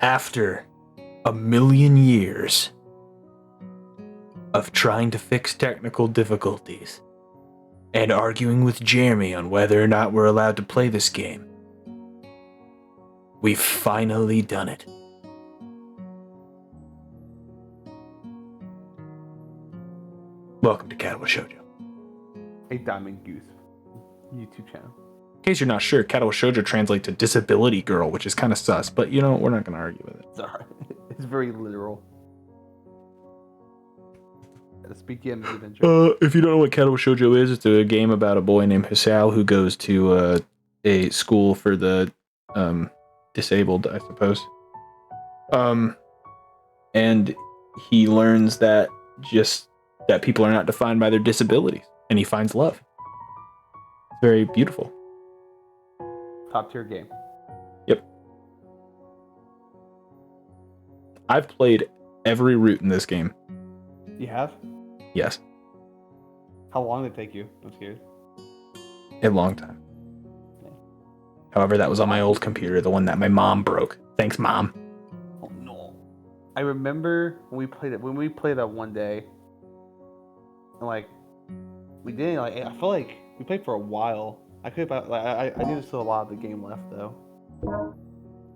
After a million years of trying to fix technical difficulties and arguing with Jeremy on whether or not we're allowed to play this game, we've finally done it. Welcome to Katawa Shoujo. A Diamond Goose YouTube channel. In case you're not sure, Katawa Shoujo translates to disability girl, which is kind of sus, but you know, we're not going to argue with it. It's alright. It's very literal. Gotta speak in the adventure. If you don't know what Katawa Shoujo is, it's a game about a boy named Hisao who goes to a school for the disabled, I suppose. And he learns that people are not defined by their disabilities, and he finds love. It's very beautiful. Top tier game. Yep. I've played every route in this game. You have? Yes. How long did it take you? I'm scared. A long time. However, that was on my old computer, the one that my mom broke. Thanks, Mom. Oh no. I remember when we played that one day. And we didn't I felt like we played for a while. I knew there's still a lot of the game left though.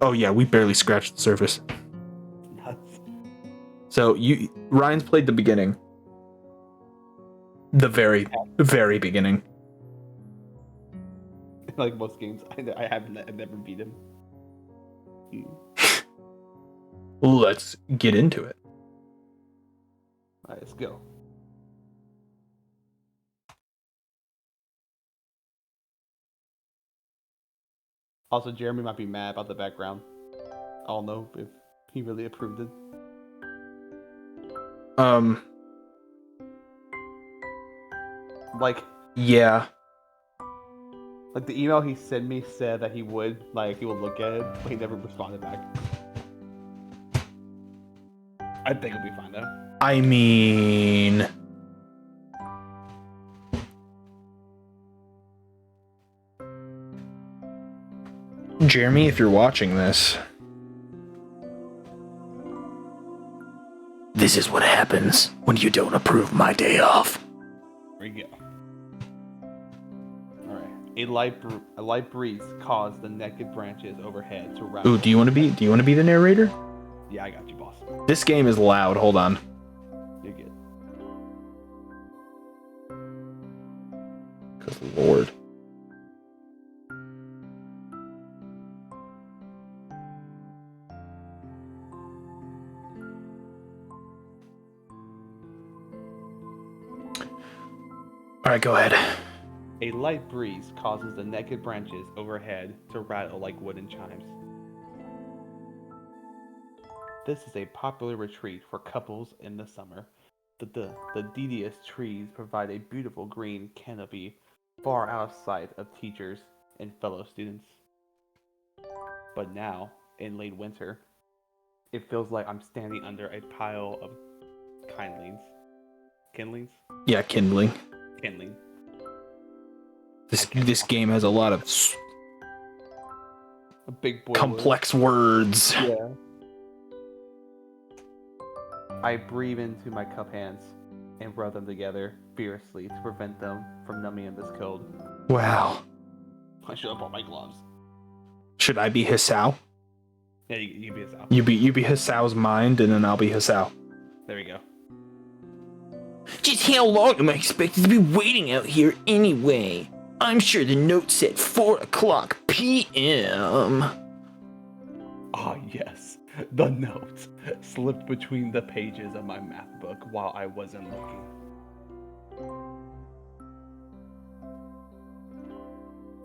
Oh yeah, we barely scratched the surface. Nuts. So Ryan's played the beginning. The very, very beginning. Like most games, I've never beat him. Let's get into it. Alright, let's go. Also, Jeremy might be mad about the background. I don't know if he really approved it. Yeah. Like the email he sent me said that he would look at it, but he never responded back. I think it'll be fine though. I mean, Jeremy, if you're watching this, this is what happens when you don't approve my day off. There we go. Alright. A light breeze caused the naked branches overhead to rattle. Ooh, do you want to be the narrator? Yeah, I got you, boss. This game is loud. Hold on. You're good. Good Lord. Alright, go ahead. A light breeze causes the naked branches overhead to rattle like wooden chimes. This is a popular retreat for couples in the summer. The devious trees provide a beautiful green canopy far out of sight of teachers and fellow students. But now, in late winter, it feels like I'm standing under a pile of kindlings. Kindlings? Yeah, kindling. Kindling. This game has a lot of A big boy complex words. Yeah. I breathe into my cup hands and rub them together fiercely to prevent them from numbing in this cold. Wow. I should have brought my gloves. Should I be Hisao? Yeah, you be Hisao. You be Hisao's mind, and then I'll be Hisao. There we go. Just how long am I expected to be waiting out here anyway? I'm sure the note said 4 o'clock p.m. Ah, yes. The note slipped between the pages of my math book while I wasn't looking.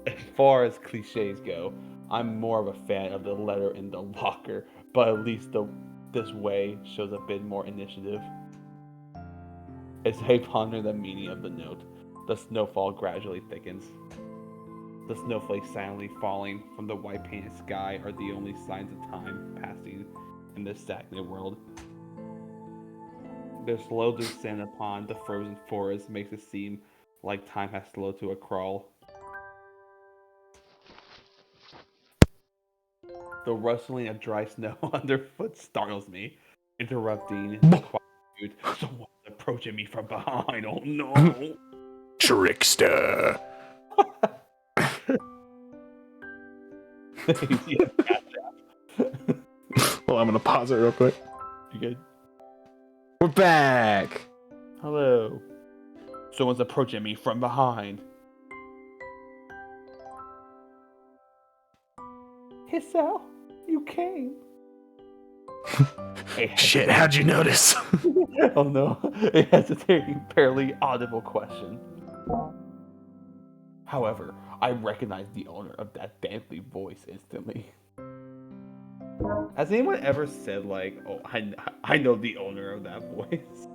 As far as cliches go, I'm more of a fan of the letter in the locker, but at least this way shows a bit more initiative. As I ponder the meaning of the note, the snowfall gradually thickens. The snowflakes silently falling from the white painted sky are the only signs of time passing in this stagnant world. Their slow descent upon the frozen forest makes it seem like time has slowed to a crawl. The rustling of dry snow underfoot startles me, interrupting the quietude. Someone's approaching me from behind. Oh no! Trickster. Yeah, Well, I'm gonna pause it real quick. you good? We're back. Hello. Someone's approaching me from behind. Hisao, you came. Shit, how'd you notice? Oh no, a hesitating, barely audible question. However, I recognize the owner of that dancing voice instantly. Has anyone ever said like, "Oh, I know the owner of that voice"?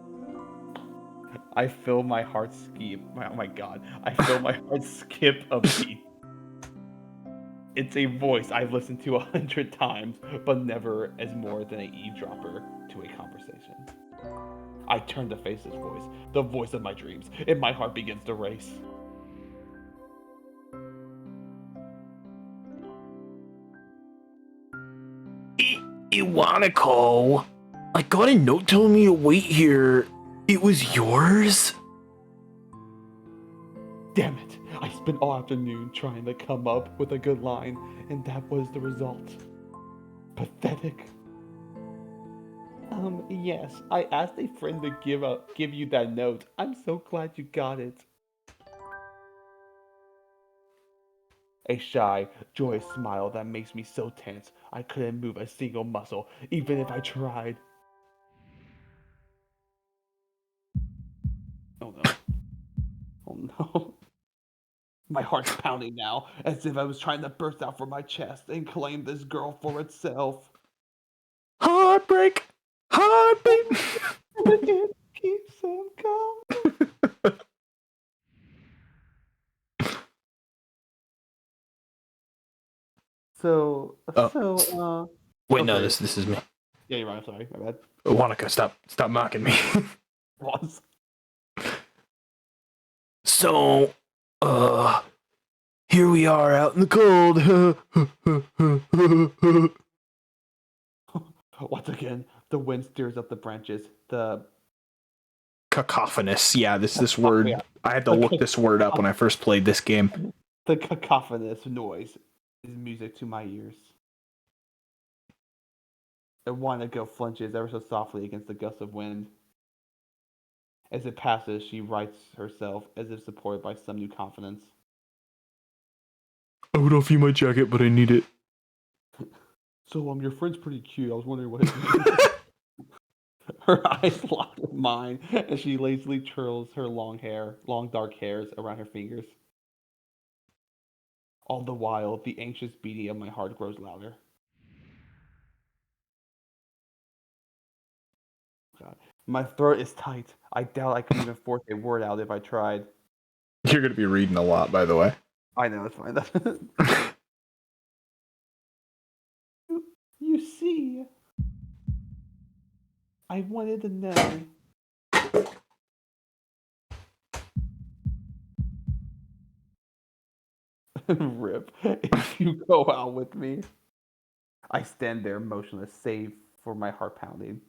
I feel my heart skip. Oh my god, I feel my heart skip a beat. It's a voice I've listened to 100 times, but never as more than an eavesdropper to a conversation. I turn to face this voice, the voice of my dreams, and my heart begins to race. Iwaniko, I got a note telling me to wait here. It was yours? Damn it! I spent all afternoon trying to come up with a good line, and that was the result. Pathetic. Yes, I asked a friend to give you that note. I'm so glad you got it. A shy, joyous smile that makes me so tense I couldn't move a single muscle, even if I tried. Oh no. Oh no. My heart's pounding now, as if I was trying to burst out from my chest and claim this girl for itself. Heartbreak. Heartbeat. It keeps on coming. So, Wait, no, okay. this is me. Yeah, you're right. I'm sorry. My bad. Wanaka, stop mocking me. Pause. So, here we are out in the cold. Once again, the wind stirs up the branches. The Cacophonous. Yeah, this word. yeah. I had to look this word up when I first played this game. The cacophonous noise is music to my ears. Iwanako flinches ever so softly against the gust of wind. As it passes, she rights herself as if supported by some new confidence. I would offer you my jacket, but I need it. So, your friend's pretty cute. I was wondering what it means. Her eyes lock with mine as she lazily twirls her long dark hairs around her fingers. All the while, the anxious beating of my heart grows louder. God. My throat is tight. I doubt I could even force a word out if I tried. You're gonna be reading a lot, by the way. I know, it's fine. You see, I wanted to know. Rip. If you go out with me. I stand there motionless, save for my pounding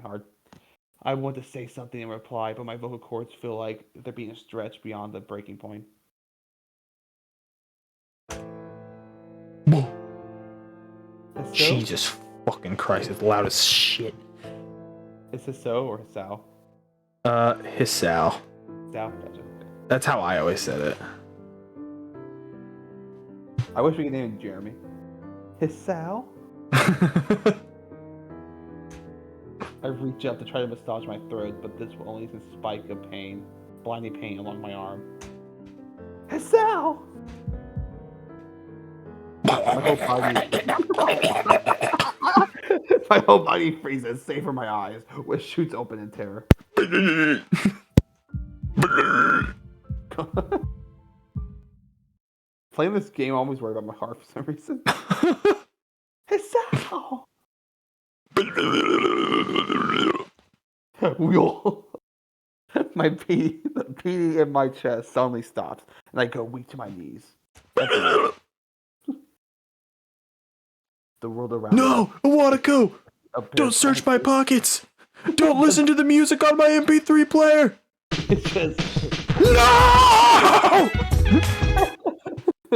heart. I want to say something in reply, but my vocal cords feel like they're being stretched beyond the breaking point. Jesus fucking Christ, it's loud as shit. Is Hisao or Hisao? Hisao. Hisao? Gotcha. That's how I always said it. I wish we could name him Jeremy. Hisao? I reach up to try to massage my throat, but this will only spike of pain, blinding pain along my arm. Hisao! My whole body freezes, save for my eyes, which shoots open in terror. Playing this game, I'm always worried about my heart for some reason. Hisao! The beating in my chest suddenly stops, and I go weak to my knees. the world around No, Iwanako! a bear Don't search my branches. pockets! Don't listen to the music on my MP3 player! It's just No!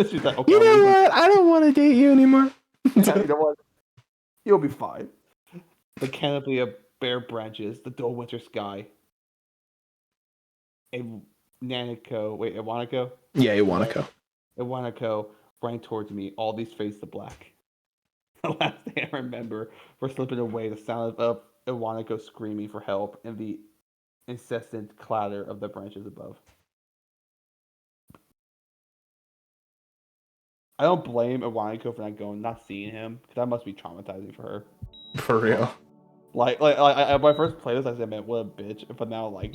she's like, okay, You I'm know leaving. what? I don't want to date you anymore. You know what? You'll be fine. The canopy of bare branches, the dull winter sky. A Iwanako? Yeah, Iwanako. Iwanako ran towards me, all these fades to black. The last thing I remember was slipping away, the sound of Iwanako screaming for help and the incessant clatter of the branches above. I don't blame Iwanako for not seeing him, because that must be traumatizing for her. For real. Like when I first played this, I said, man, what a bitch. But now, like,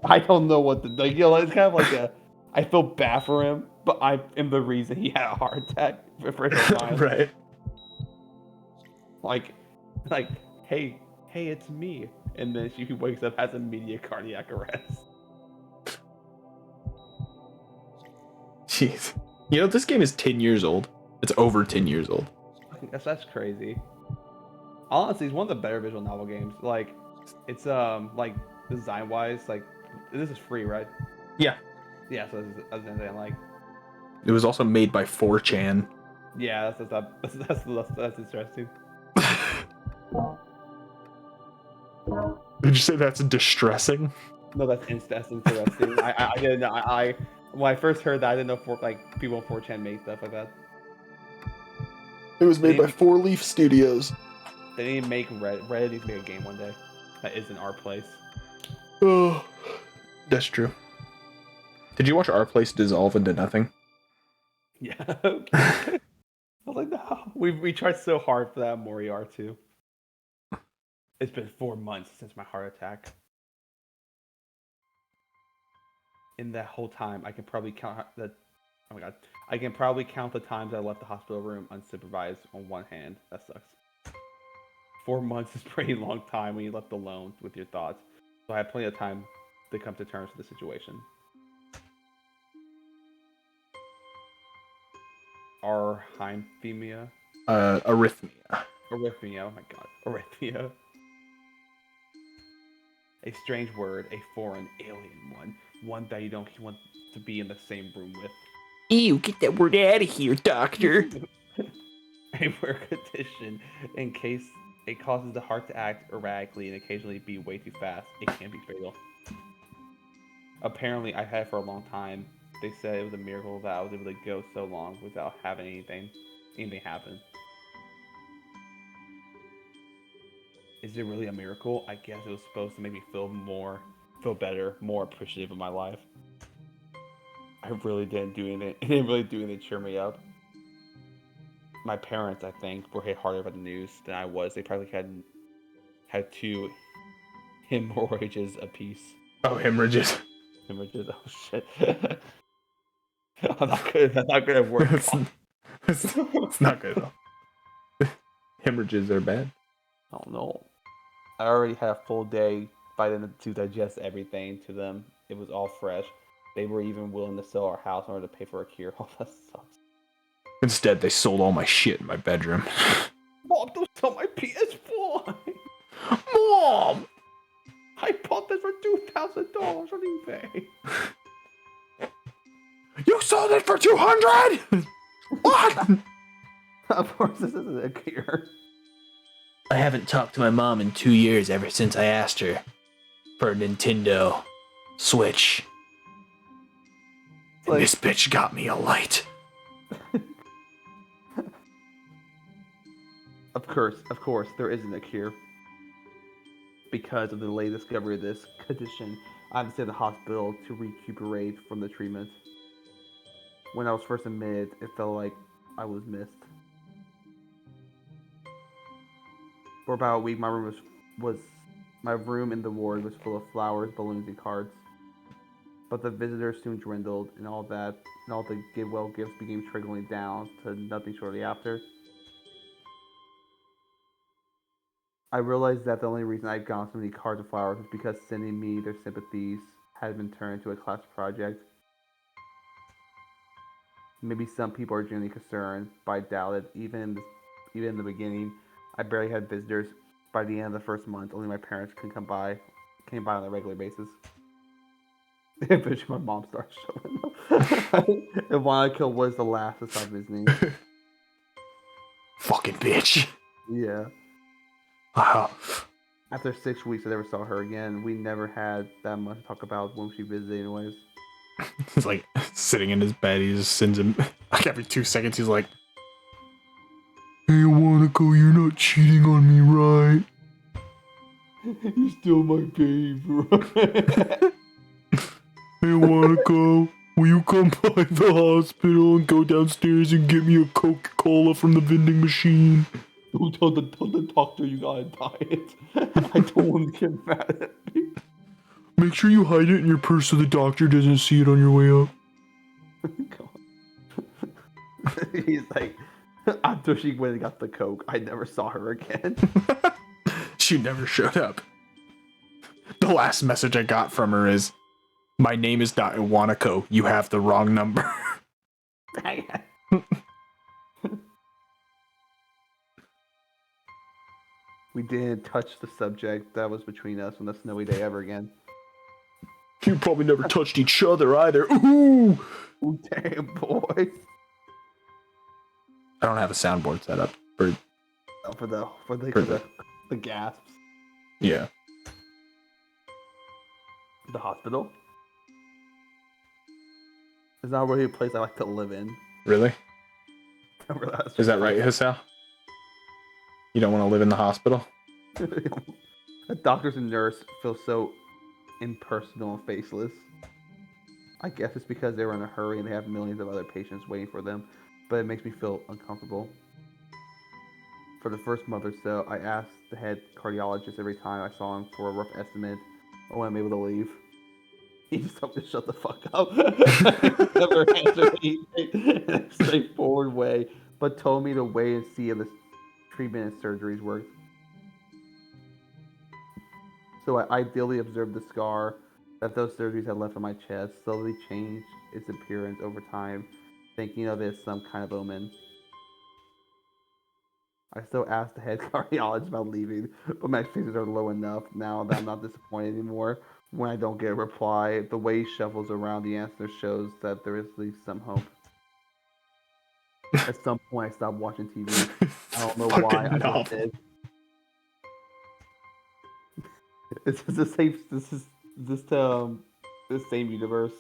I don't know what to, like, it's kind of like I feel bad for him, but I am the reason he had a heart attack for his mind. Right. Like, hey, it's me. And then she wakes up, has immediate cardiac arrest. Jeez. You know, this game is 10 years old. It's over 10 years old. That's crazy. Honestly, it's one of the better visual novel games. Like, it's like design wise, like this is free, right? Yeah. Yeah, so that's anything like. It was also made by 4chan. Yeah, that's interesting. Did you say that's distressing? No, that's interesting. I didn't know. I when I first heard that, I didn't know people on 4chan make stuff like that. It was made by Four Leaf Studios. They need to make Reddit needs to make a game one day that isn't our place. Oh, that's true. Did you watch Our Place dissolve into nothing? Yeah. I was like, no. We tried so hard for that Moriar too. It's been 4 months since my heart attack. In that whole time, I can probably count the. Oh my god! I can probably count the times I left the hospital room unsupervised on one hand. That sucks. 4 months is a pretty long time when you're left alone with your thoughts. So I had plenty of time to come to terms with the situation. Arrhythmia? Arrhythmia. Arrhythmia, oh my god. Arrhythmia. A strange word, a foreign, alien one. One that you don't want to be in the same room with. Ew, get that word out of here, doctor. A rare condition in case it causes the heart to act erratically and occasionally be way too fast. It can be fatal. Apparently, I had it for a long time. They said it was a miracle that I was able to go so long without having anything happen. Is it really a miracle? I guess it was supposed to make me feel better, more appreciative of my life. I really didn't do anything. It didn't really do anything to cheer me up. My parents, I think, were hit harder by the news than I was. They probably had 2 hemorrhages apiece. Oh, hemorrhages. Hemorrhages. Oh shit. I'm not good at work. It's not good at all. Hemorrhages are bad. I don't know. I already had a full day by then to digest everything to them. It was all fresh. They were even willing to sell our house in order to pay for a cure. Oh, that sucks. Instead, they sold all my shit in my bedroom. Mom, don't sell my PS4! Mom! I bought this for $2,000 on eBay. You sold it for $200? What? Of course, this isn't a cure. I haven't talked to my mom in 2 years ever since I asked her for a Nintendo Switch. And this bitch got me a light. Of course, there isn't a cure. Because of the late discovery of this condition, I had to stay in the hospital to recuperate from the treatment. When I was first admitted, it felt like I was missed. For about a week, my room in the ward was full of flowers, balloons, and cards. But the visitors soon dwindled, and all the gifts began trickling down to nothing shortly after. I realized that the only reason I'd gotten so many cards and flowers was because sending me their sympathies had been turned into a class project. Maybe some people are genuinely concerned, but I doubt it. Even even in the beginning, I barely had visitors. By the end of the first month, only my parents came by on a regular basis. Eventually, my mom started showing up. And Monica was the last to stop visiting. Fucking bitch. Yeah. Wow. After 6 weeks, I never saw her again. We never had that much to talk about when she visited, anyways. He's like sitting in his bed. He just sends him like every 2 seconds. He's like, "Hey, Wanako, you're not cheating on me, right? You're still my babe, right? Hey, Wanako, will you come by the hospital and go downstairs and get me a Coca-Cola from the vending machine? Don't tell the doctor you got a diet. I don't want to get mad at me." Make sure you hide it in your purse so the doctor doesn't see it on your way up." He's like, after she went and got the Coke, I never saw her again. She never showed up. The last message I got from her is, "My name is not Iwanako. You have the wrong number." We didn't touch the subject that was between us on the snowy day ever again. You probably never touched each other either. Ooh! Ooh, damn, boy. I don't have a soundboard set up for. For the gasps. Yeah. The hospital is not really a place I like to live in. Really? Is that right, Hisao? You don't want to live in the hospital? The doctors and nurse feel so impersonal and faceless. I guess it's because they were in a hurry and they have millions of other patients waiting for them, but it makes me feel uncomfortable. For the first month or so, I asked the head cardiologist every time I saw him for a rough estimate of when I'm able to leave. He just told me to shut the fuck up. Never answered anything in a straightforward way, but told me to wait and see if the treatment and surgeries worked. So I ideally observed the scar that those surgeries had left on my chest slowly changed its appearance over time, thinking of it as some kind of omen. I still ask the head cardiologist about leaving, but my fingers are low enough now that I'm not disappointed anymore when I don't get a reply. The way he shuffles around the answer shows that there is at least some hope. At some point, I stopped watching TV. I don't know why. I just did. This is the same. This is the same universe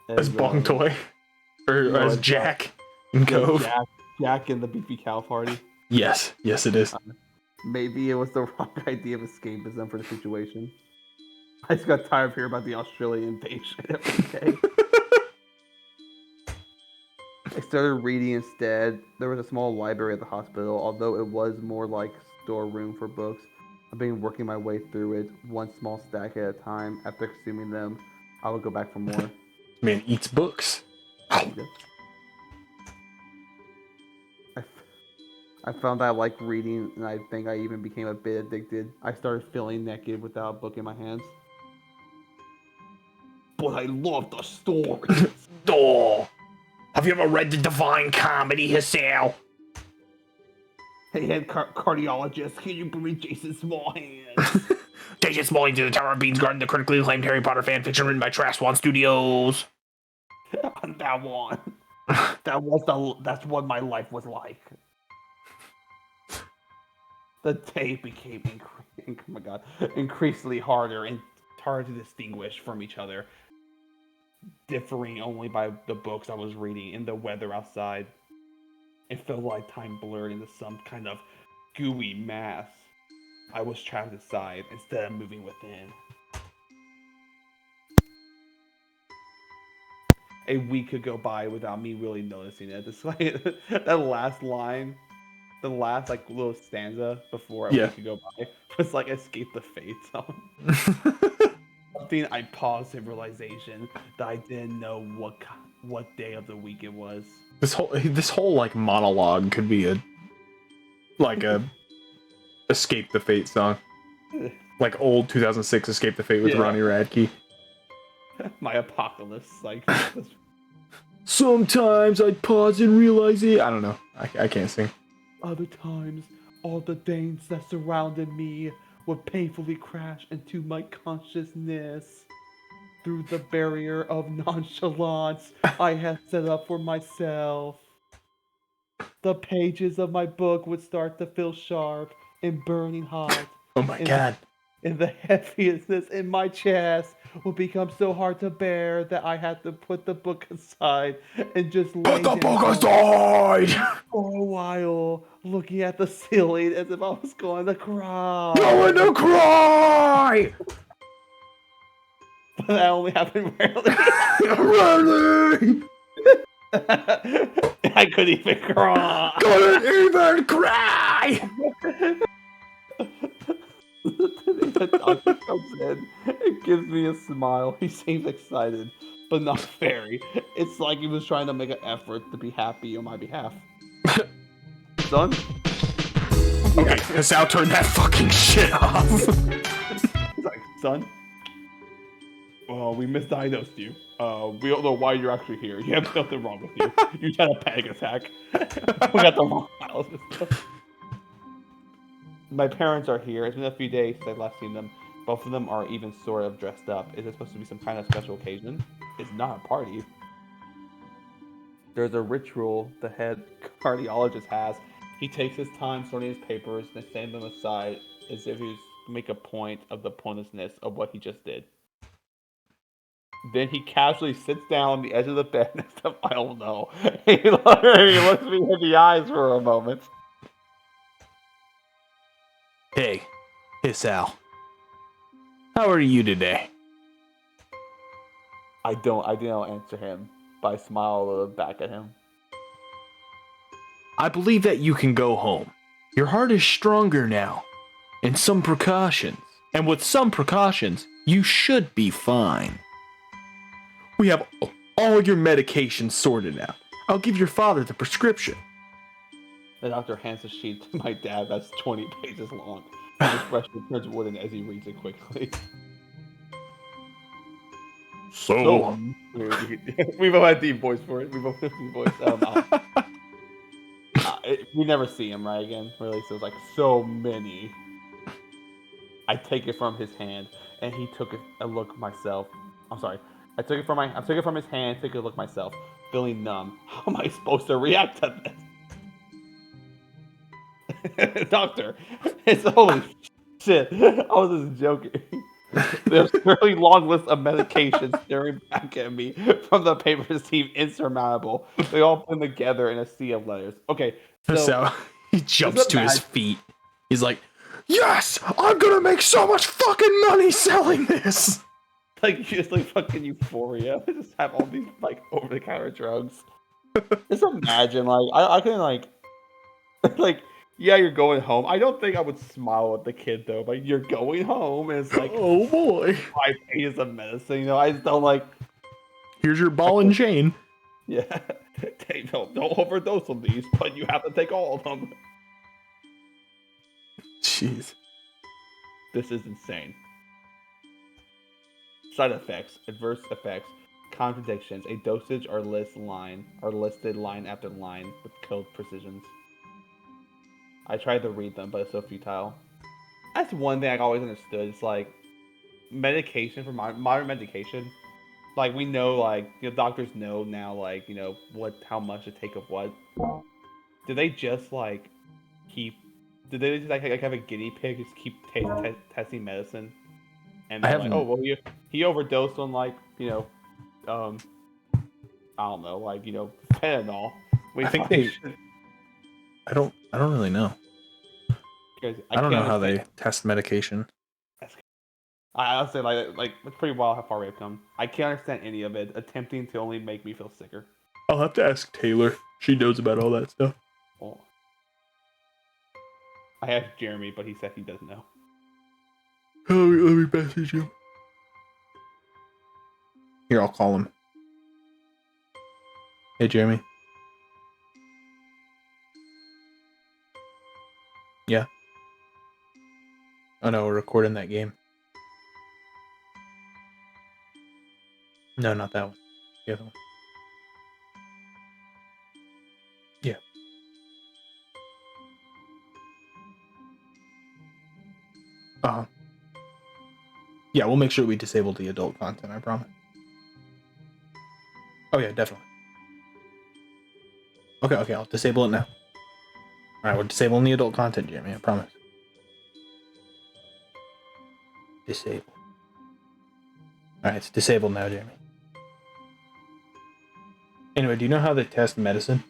As Bong Toy, or as Jack in Cove. Jack and the Beefy Cow Party. Yes, it is. Maybe it was the wrong idea of escapism for the situation. I just got tired of hearing about the Australian patient every day. I started reading instead. There was a small library at the hospital, although it was more like a storeroom for books. I've been working my way through it, one small stack at a time. After consuming them, I would go back for more. Man eats books. I found that I like reading, and I think I even became a bit addicted. I started feeling naked without a book in my hands. But I love the story. Oh, have you ever read the Divine Comedy, Hisao? Hey, head cardiologist, can you bring me Jason Smallhands? Jason Smallhands to the Tower of Beans Garden, the critically acclaimed Harry Potter fanfiction written by Trash Swan Studios. That one. That's what my life was like. The tape became increasingly harder and hard to distinguish from each other, differing only by the books I was reading and the weather outside. It felt like time blurred into some kind of gooey mass. I was trapped inside instead of moving within. A week could go by without me really noticing it. It's like that last line, the last like little stanza before a week could go by was like "Escape the Fate" song. Something I paused in realization that I didn't know what day of the week it was. This whole like monologue could be a Escape the Fate song, like old 2006 Escape the Fate with Ronnie Radke. My apocalypse, like. Sometimes I'd pause and realize it. I don't know. I can't sing. Other times, all the things that surrounded me would painfully crash into my consciousness through the barrier of nonchalance I had set up for myself. The pages of my book would start to feel sharp and burning hot, Oh my and god. the heaviness in my chest would become so hard to bear that I had to put the book aside and just lay Put the book down aside! for a while, looking at the ceiling as if I was going to cry. Going to cry! But that only happened rarely. Really? I couldn't even cry. Couldn't even cry! The doctor comes in and gives me a smile. He seems excited, but not very. It's like he was trying to make an effort to be happy on my behalf. Son? Okay, Hisao, turn that fucking shit off. He's like, son? Well, we misdiagnosed you. We don't know why you're actually here. You have nothing wrong with you. You had a panic attack. We got the wrong files and stuff. My parents are here. It's been a few days since I've last seen them. Both of them are even sort of dressed up. Is it supposed to be some kind of special occasion? It's not a party. There's a ritual the head cardiologist has. He takes his time sorting his papers and setting them aside as if he's make a point of the pointlessness of what he just did. Then he casually sits down on the edge of the bed next to I don't know. He looks me in the eyes for a moment. Hey, Hisao. How are you today? I don't answer him, but I smile a little back at him. I believe that you can go home. Your heart is stronger now. And some precautions. And with some precautions, you should be fine. We have all your medications sorted out. I'll give your father the prescription. The doctor hands a sheet to my dad that's 20 pages long. His expression turns wooden as he reads it quickly. So we both had deep voice for it. We both had deep voice. We never see him right again, really. So it's like so many. I take it from his hand, and he took a look myself. I'm sorry. I took it from his hand, took a look myself, feeling numb. How am I supposed to react to this? Doctor, it's holy shit. I was just joking. There's a really long list of medications staring back at me from the papers seem insurmountable. They all blend together in a sea of letters. Okay, So he jumps to his feet. He's like, yes, I'm gonna make so much fucking money selling this. Like just like fucking euphoria. Just have all these like over the counter drugs. Just imagine I couldn't like yeah, you're going home. I don't think I would smile at the kid though. Like you're going home and it's like Oh boy. 5 pages of medicine, you know, I just don't like Here's your ball and chain. yeah. Don't overdose on these, but you have to take all of them. Jeez. This is insane. Side effects, adverse effects, contradictions, a dosage are listed line after line with code precisions. I tried to read them, but it's so futile. That's one thing I always understood. It's like medication for modern medication. Like we know, like doctors know now, like how much to take of what. Do they just like keep? Did they just like have a guinea pig just keep testing medicine? And they're like, oh well, he overdosed on like I don't know, like fentanyl. I think they. I don't really know. I don't know how they test medication. I'll say like it's pretty wild how far we've come. I can't understand any of it, attempting to only make me feel sicker. I'll have to ask Taylor. She knows about all that stuff. Oh. I asked Jeremy, but he said he doesn't know. Let me message him. Here, I'll call him. Hey, Jeremy. Yeah. Oh no, we're recording that game. No, not that one. The other one. Yeah. Uh-huh. Yeah, we'll make sure we disable the adult content, I promise. Oh yeah, definitely. Okay, I'll disable it now. Alright, we're disabling the adult content, Jeremy, I promise. Disable. Alright, it's disabled now, Jeremy. Anyway, do you know how they test medicine?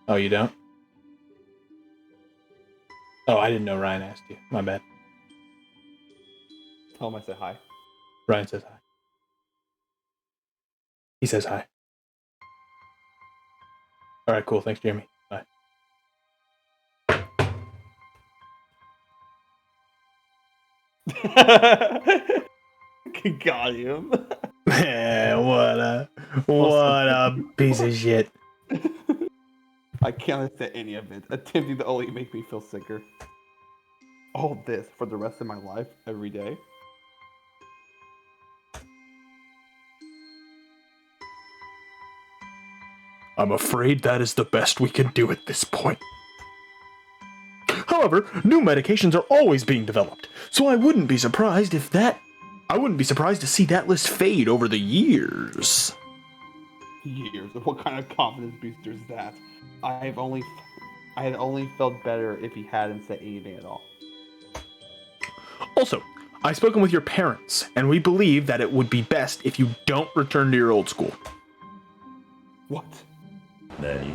Oh, you don't? Oh, I didn't know Ryan asked you. My bad. Tell him I said hi. Ryan says hi. He says hi. Alright, cool. Thanks, Jeremy. Bye. Got him. what a piece of shit. I can't understand any of it. Attempting to only make me feel sicker. All this for the rest of my life, every day. I'm afraid that is the best we can do at this point. However, new medications are always being developed, so I wouldn't be surprised to see that list fade over the years. Years. What kind of confidence booster is that? I had only felt better if he hadn't said anything at all. Also, I've spoken with your parents, and we believe that it would be best if you don't return to your old school. What? Daddy.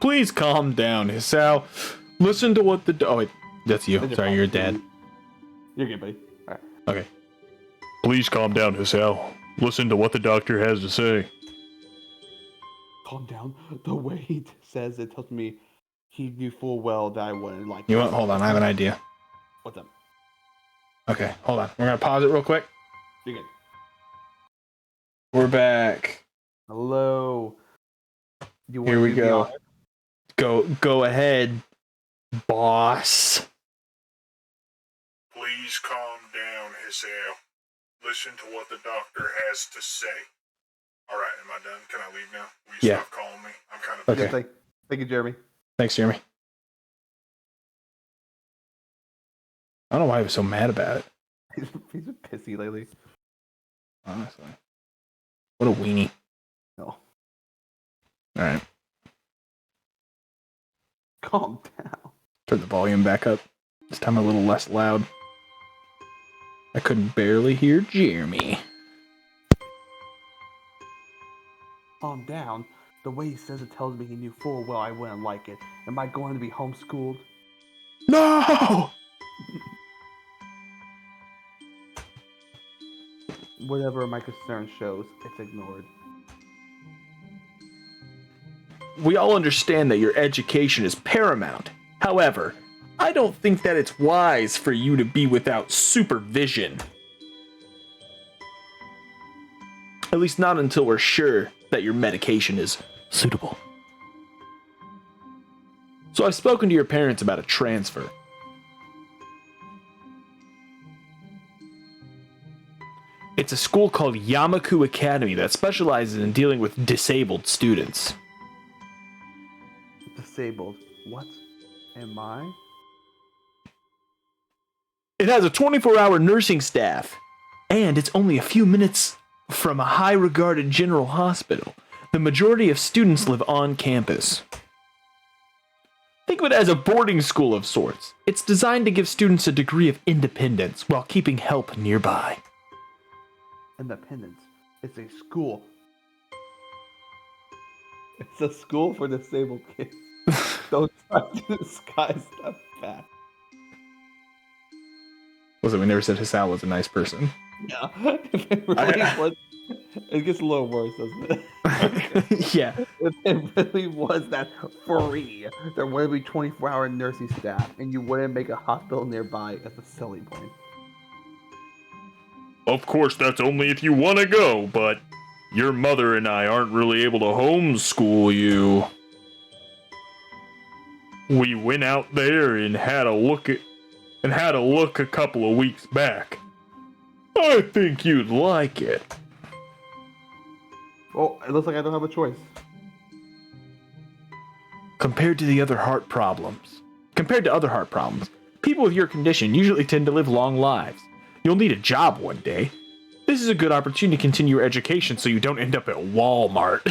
Please calm down, Hisao. Listen to what the... Oh, wait. That's you. Sorry, you're dad. You're good, buddy. Alright. Okay. Please calm down, Hisao. Listen to what the doctor has to say. Calm down. The way he says it tells me he knew full well that I wouldn't like You it. want? Hold on, I have an idea. What's up? Okay, hold on. We're gonna pause it real quick. You're good. We're back. Hello. You want Here we to be go. honest? Go ahead, boss. Please calm down, Hisao. Listen to what the doctor has to say. Alright, am I done? Can I leave now? Will you Yeah. stop calling me? I'm kind of... Okay. Yes, thank you, Jeremy. Thanks, Jeremy. I don't know why he was so mad about it, He's been pissy lately. honestly. What a weenie. No. Alright, Calm down. turn the volume back up. This time a little less loud. I could barely hear Jeremy. Calm down. The way he says it tells me he knew full well I wouldn't like it. Am I going to be homeschooled? No! Whatever my concern shows, it's ignored. We all understand that your education is paramount. However, I don't think that it's wise for you to be without supervision. At least not until we're sure that your medication is suitable. So I've spoken to your parents about a transfer. It's a school called Yamaku Academy that specializes in dealing with disabled students. Disabled. What am I? It has a 24-hour nursing staff, and it's only a few minutes from a high-regarded general hospital. The majority of students live on campus. Think of it as a boarding school of sorts. It's designed to give students a degree of independence while keeping help nearby. Independence. It's a school. It's a school for disabled kids. Don't try to disguise that fact. Listen, we never said Hisao was a nice person. Yeah. If it really was, it gets a little worse, doesn't it? Yeah. If it really was that free, there would be 24-hour nursing staff, and you wouldn't make a hospital nearby as a selling point. Of course, that's only if you want to go, but your mother and I aren't really able to homeschool you. We went out there and had a look a couple of weeks back. I think you'd like it. Well, it looks like I don't have a choice. Compared to other heart problems, people with your condition usually tend to live long lives. You'll need a job one day. This is a good opportunity to continue your education so you don't end up at Walmart.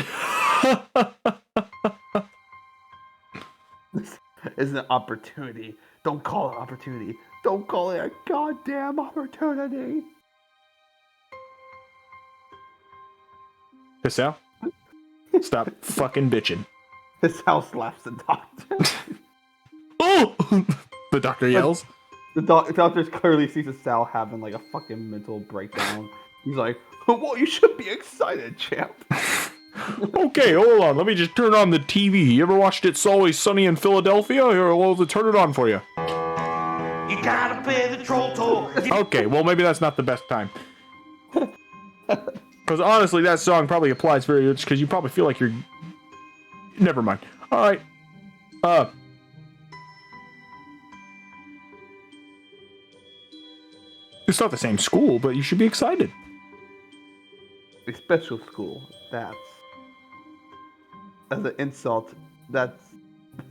This is an opportunity. Don't call it opportunity. Don't call it a goddamn opportunity. Hisao, stop fucking bitching. Hisao slaps the doctor. Oh! The doctor yells. The doctor clearly sees Hisao having like a fucking mental breakdown. He's like, well, you should be excited, champ. Okay, hold on. Let me just turn on the TV. You ever watched It's Always Sunny in Philadelphia? Here, well, turn it on for you. You gotta pay the troll toll. Okay, well, maybe that's not the best time. Because honestly, that song probably applies very much because you probably feel like you're... Never mind. Alright. It's not the same school, but you should be excited. A special school. That's... As an insult, that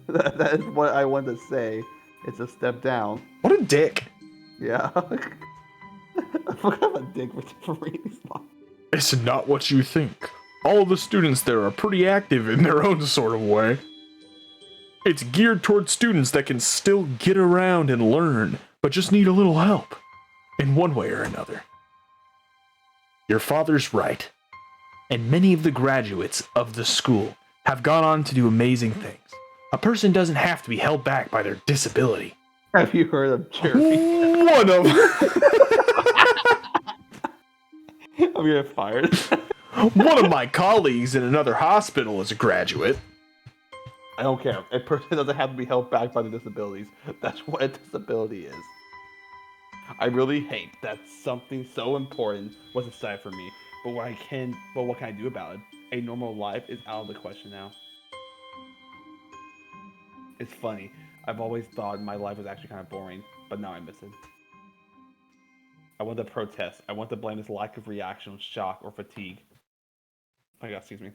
is what I want to say. It's a step down. What a dick. Yeah. I forgot about dick for reading song. It's not what you think. All the students there are pretty active in their own sort of way. It's geared towards students that can still get around and learn, but just need a little help, in one way or another. Your father's right, and many of the graduates of the school have gone on to do amazing things. A person doesn't have to be held back by their disability. Have you heard of Jaremy? One of I'm gonna get fired. One of my colleagues in another hospital is a graduate. I don't care. A person doesn't have to be held back by their disabilities. That's what a disability is. I really hate that something so important was decided for me. But what can I do about it? A normal life is out of the question now. It's funny. I've always thought my life was actually kind of boring, but now I miss it. I want to protest. I want to blame this lack of reaction on shock or fatigue. Oh my god, excuse me.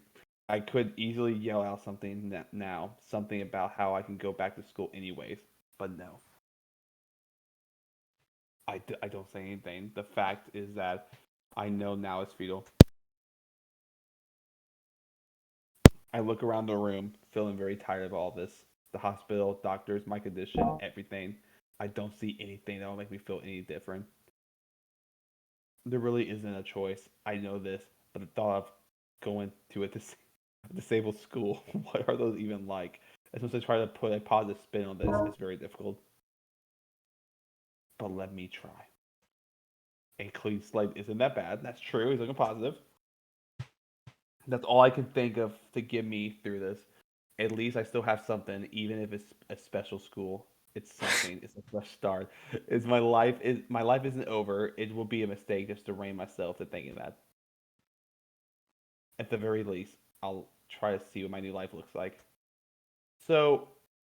I could easily yell out something now, something about how I can go back to school anyways, but no. I don't say anything. The fact is that I know now it's futile. I look around the room, feeling very tired of all this. The hospital, doctors, my condition, everything. I don't see anything that will make me feel any different. There really isn't a choice. I know this, but the thought of going to a disabled school, what are those even like? As much as I try to put a positive spin on this, it's very difficult. But let me try. A clean slate isn't that bad. That's true. He's looking positive. That's all I can think of to get me through this. At least I still have something, even if it's a special school. It's something. It's a fresh start. My life isn't over. It will be a mistake just to rein myself to thinking that. At the very least, I'll try to see what my new life looks like. So,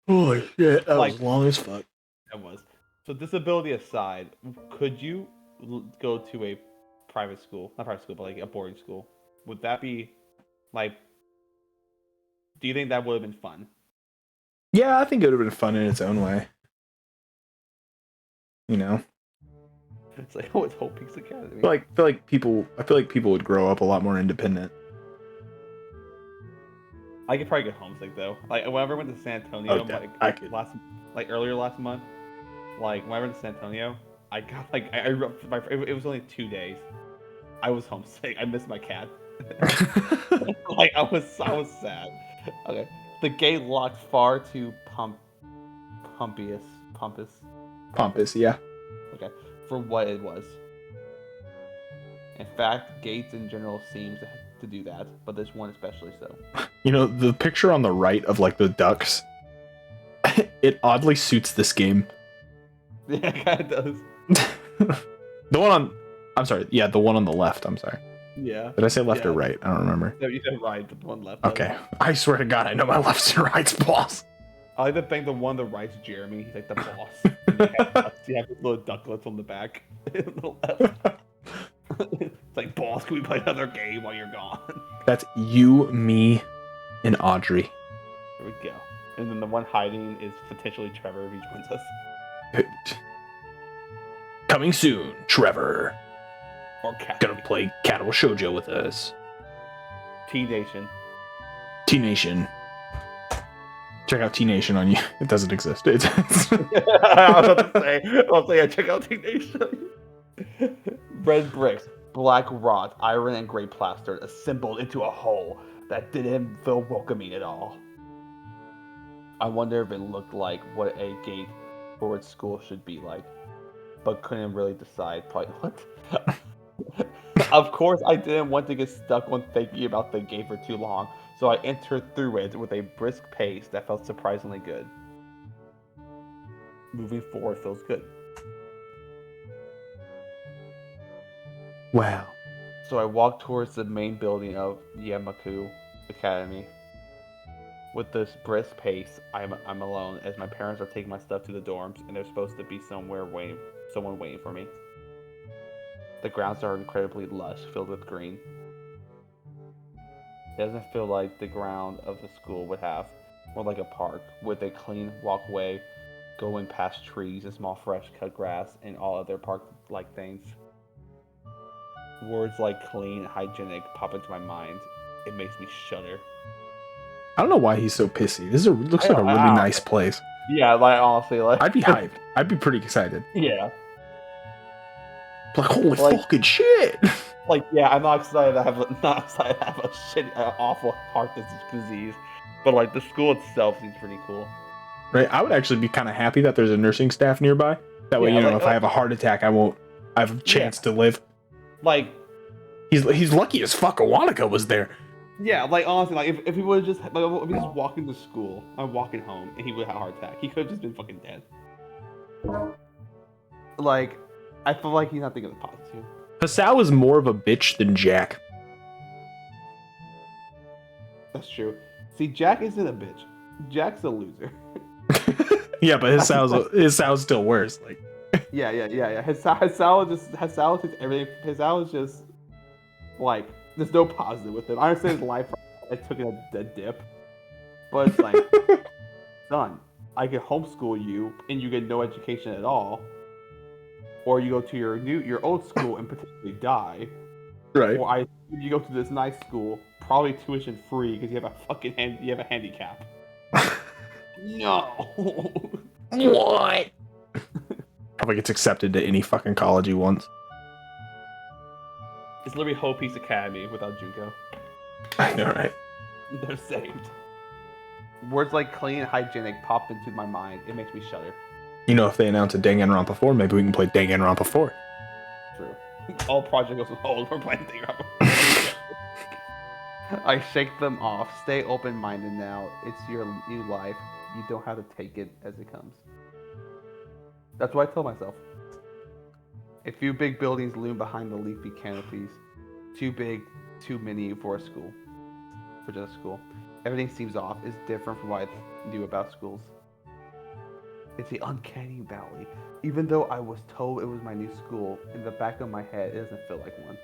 Holy shit, that like, was long as fuck. That was. So disability aside, could you go to a private school? Not private school, but like a boarding school. Would that be, like, do you think that would have been fun? Yeah, I think it would have been fun in its own way. You know? It's like, oh, it's Hope Peaks Academy. I feel like people would grow up a lot more independent. I could probably get homesick though. Like whenever I went to San Antonio, earlier last month, like whenever I went to San Antonio, I got like it was only 2 days. I was homesick. I missed my cat. Like I was sad. Okay, the gate locked far too pompous, yeah. Okay, for what it was. In fact, gates in general seems to do that, but this one especially so. You know, the picture on the right of like the ducks, it oddly suits this game. Yeah, it kind of does. The one on the one on the left, I'm sorry. Yeah. Did I say left or right? I don't remember. No, you said right, but the one left. Okay. I swear to God, I know my lefts and rights, boss. I like to think the one on the right's Jaremy. He's like the boss. You have his little ducklets on the back. It's like, boss, can we play another game while you're gone? That's you, me, and Audrey. Here we go. And then the one hiding is potentially Trevor if he joins us. Coming soon, Trevor. Or Cat. Gonna play Katawa Shoujo with us. T-Nation. T-Nation. Check out T-Nation on you. It doesn't exist. It's I was about to say, check out T-Nation. Red bricks, black rot, iron and gray plaster assembled into a whole that didn't feel welcoming at all. I wonder if it looked like what a gate for its school should be like, but couldn't really decide. Probably what? Of course, I didn't want to get stuck on thinking about the gate for too long, so I entered through it with a brisk pace that felt surprisingly good. Moving forward feels good. wow. So I walked towards the main building of Yamaku Academy. With this brisk pace, I'm alone as my parents are taking my stuff to the dorms, and there's supposed to be someone waiting for me. The grounds are incredibly lush, filled with green. It doesn't feel like the ground of the school would have, more like a park, with a clean walkway going past trees and small fresh cut grass and all other park-like things. Words like clean and hygienic pop into my mind. It makes me shudder. I don't know why he's so pissy. This looks like a really nice place. Yeah, like honestly, like I'd be hyped. I'd be pretty excited. yeah, Like, holy Like- fucking shit! like yeah, I'm not excited to have a shitty, awful heart disease, but like the school itself seems pretty cool. Right? I would actually be kind of happy that there's a nursing staff nearby. That way, Yeah, you know, like- if I have a heart attack, I have a chance to live. Like He's lucky as fuck Awanika was there. yeah, like honestly, like if he would have just like if he was walking to school, I'm walking home, and he would have had a heart attack, he could have just been fucking dead. Like, I feel like he's not thinking of the positive. Hisao is more of a bitch than Jack. That's true. See, Jack isn't a bitch. Jack's a loser. Yeah, but Hisao's still worse. Like, Yeah. Hisao takes everything. Hisao is just like there's no positive with him. I understand his life. I took a dip, but it's like, son, I can homeschool you and you get no education at all, or you go to your old school and potentially die, right? or you go to this nice school, probably tuition free because you have a handicap. No. What? Probably gets accepted to any fucking college he wants. It's literally Hope Peace Academy without Junko. I know, right? They're saved. Words like clean and hygienic pop into my mind. It makes me shudder. You know, if they announce a Danganronpa 4, maybe we can play Danganronpa 4. True. All project goes on hold. We're playing thing. I shake them off. Stay open-minded now. It's your new life. You don't have to take it as it comes. That's what I tell myself. A few big buildings loom behind the leafy canopies. Too big, too many for a school. For just a school. Everything seems off. It's different from what I knew about schools. It's the uncanny valley. Even though I was told it was my new school, in the back of my head, it doesn't feel like one.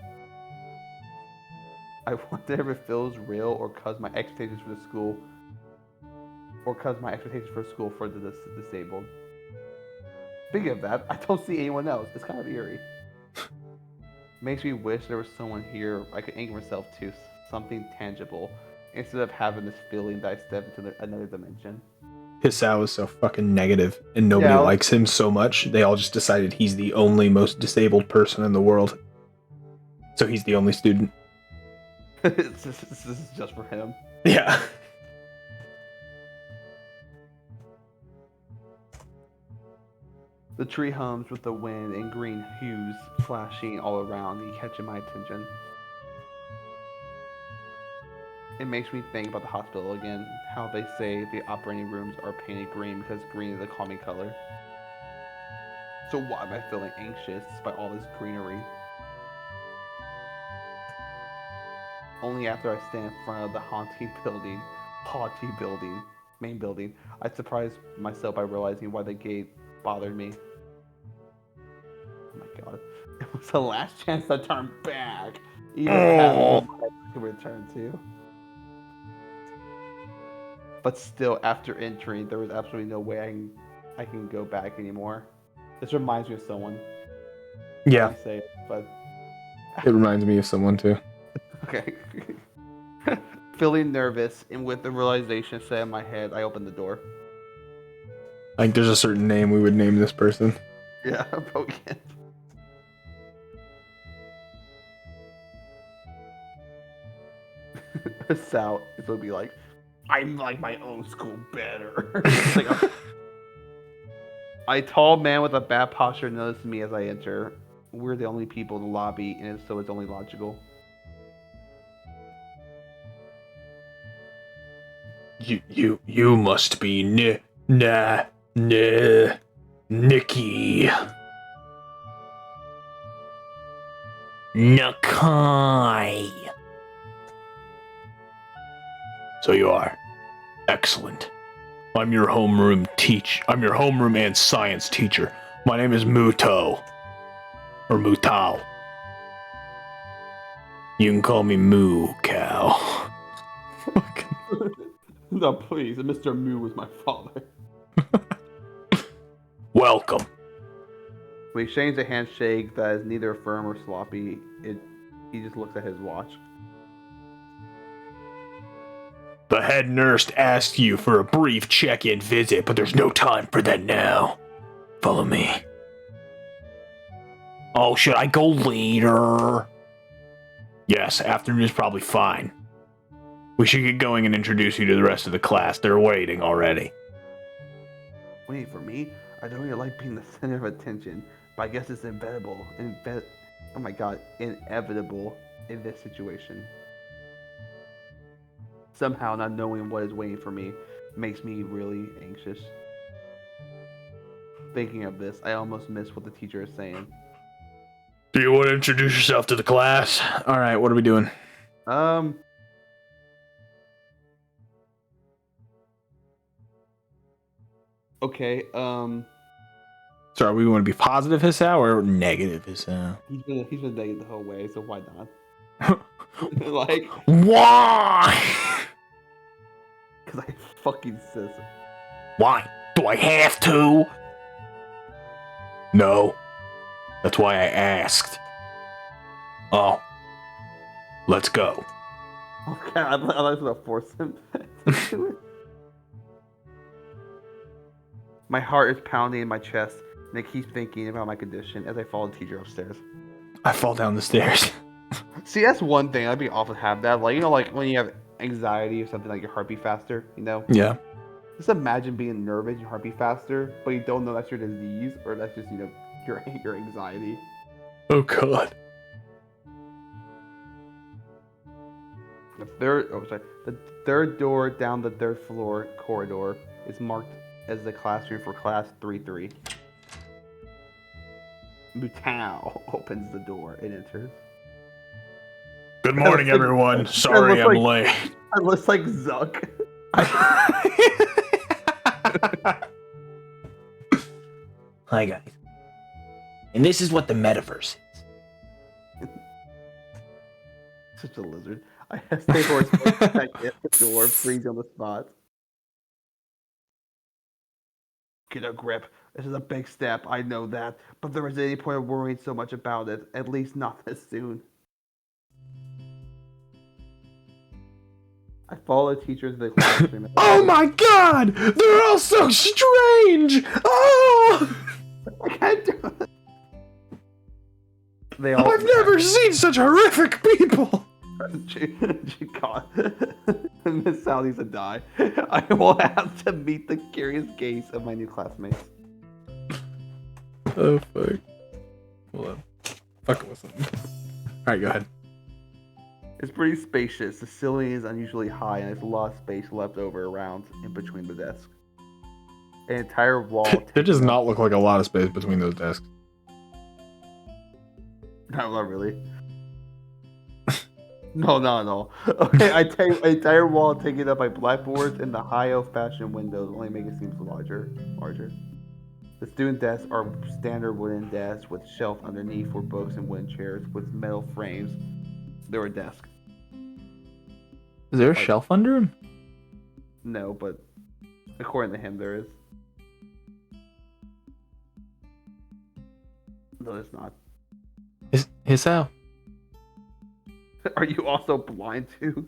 I wonder if it feels real or cause my expectations for the school for the disabled. Speaking of that, I don't see anyone else. It's kind of eerie. Makes me wish there was someone here I could anchor myself to, something tangible, instead of having this feeling that I stepped into another dimension. Hisao is so fucking negative, and nobody likes him so much. They all just decided he's the only most disabled person in the world. So he's the only student. This is just for him. Yeah. The tree hums with the wind and green hues flashing all around me, catching my attention. It makes me think about the hospital again, how they say the operating rooms are painted green because green is a calming color. So why am I feeling anxious by all this greenery? Only after I stand in front of the main building, I surprise myself by realizing why the gate bothered me. Oh my god. It was the last chance to turn back. Even if I could return to. but still, after entering, there was absolutely no way I can go back anymore. This reminds me of someone. Yeah, I say it, but it reminds me of someone too. okay. Feeling nervous and with the realization set in my head, I opened the door. Like, there's a certain name we would name this person. Yeah, but we can't. Hisao is gonna be like, I like my own school better. Like, a tall man with a bad posture notices me as I enter. We're the only people in the lobby, and so it's only logical. You must be Nikki. Nakai. So you are. Excellent. I'm your homeroom and science teacher. My name is Muto. Or Mutao. You can call me Moo Cow. No, please. Mr. Moo was my father. Welcome. We exchange a handshake that is neither firm or sloppy. He just looks at his watch. The head nurse asked you for a brief check-in visit, but there's no time for that now. Follow me. Oh, should I go later? Yes, afternoon's probably fine. We should get going and introduce you to the rest of the class. They're waiting already. Wait for me? I don't really like being the center of attention, but I guess it's inevitable. Oh my god, inevitable in this situation. Somehow not knowing what is waiting for me makes me really anxious. Thinking of this, I almost miss what the teacher is saying. Do you want to introduce yourself to the class? Alright, what are we doing? Okay, So we want to be positive Hisao or negative Hisao? he's been negative the whole way, so why not? Like, Why? because I fucking says it. Why? Do I have to? No. That's why I asked. Oh. Let's go. Okay, I'm not gonna force him to do it. My heart is pounding in my chest, and I keep thinking about my condition as I follow the teacher upstairs. I fall down the stairs. See, that's one thing I'd be awful to have that. Like, you know, like when you have anxiety or something, like your heart beat faster, you know? Yeah. Just imagine being nervous, your heart beat faster, but you don't know that's your disease, or that's just, you know, your anxiety. Oh god. The third door down the third floor corridor is marked as the classroom for class 3-3. Mutao opens the door and enters. Good morning, everyone. Sorry I'm late. It looks like Zuck. Hi, guys. And this is what the metaverse is. Such a lizard. I hesitate for a second at the door, freeze on the spot. Get a grip. This is a big step, I know that. But there isn't any point of worrying so much about it. At least not this soon. I follow the teacher to the classroom. Oh my god! They're all so strange! Oh! I can't do it. They all. I've never seen such horrific people! God. Miss Sal needs to die. I will have to meet the curious gaze of my new classmates. Oh fuck. Hold on. Fucking with something. Alright, go ahead. It's pretty spacious. The ceiling is unusually high and there's a lot of space left over around in between the desks. An entire wall. There does not look like a lot of space between those desks. No, not really. No, not at all. Okay, I tell you, an entire wall taken up by blackboards and the high old-fashioned windows only make it seem larger. The student desks are standard wooden desks with shelf underneath for books and wooden chairs with metal frames. They're a desk. Is there a shelf under him? No, but according to him, there is. No, there's not. Hisao. Are you also blind too?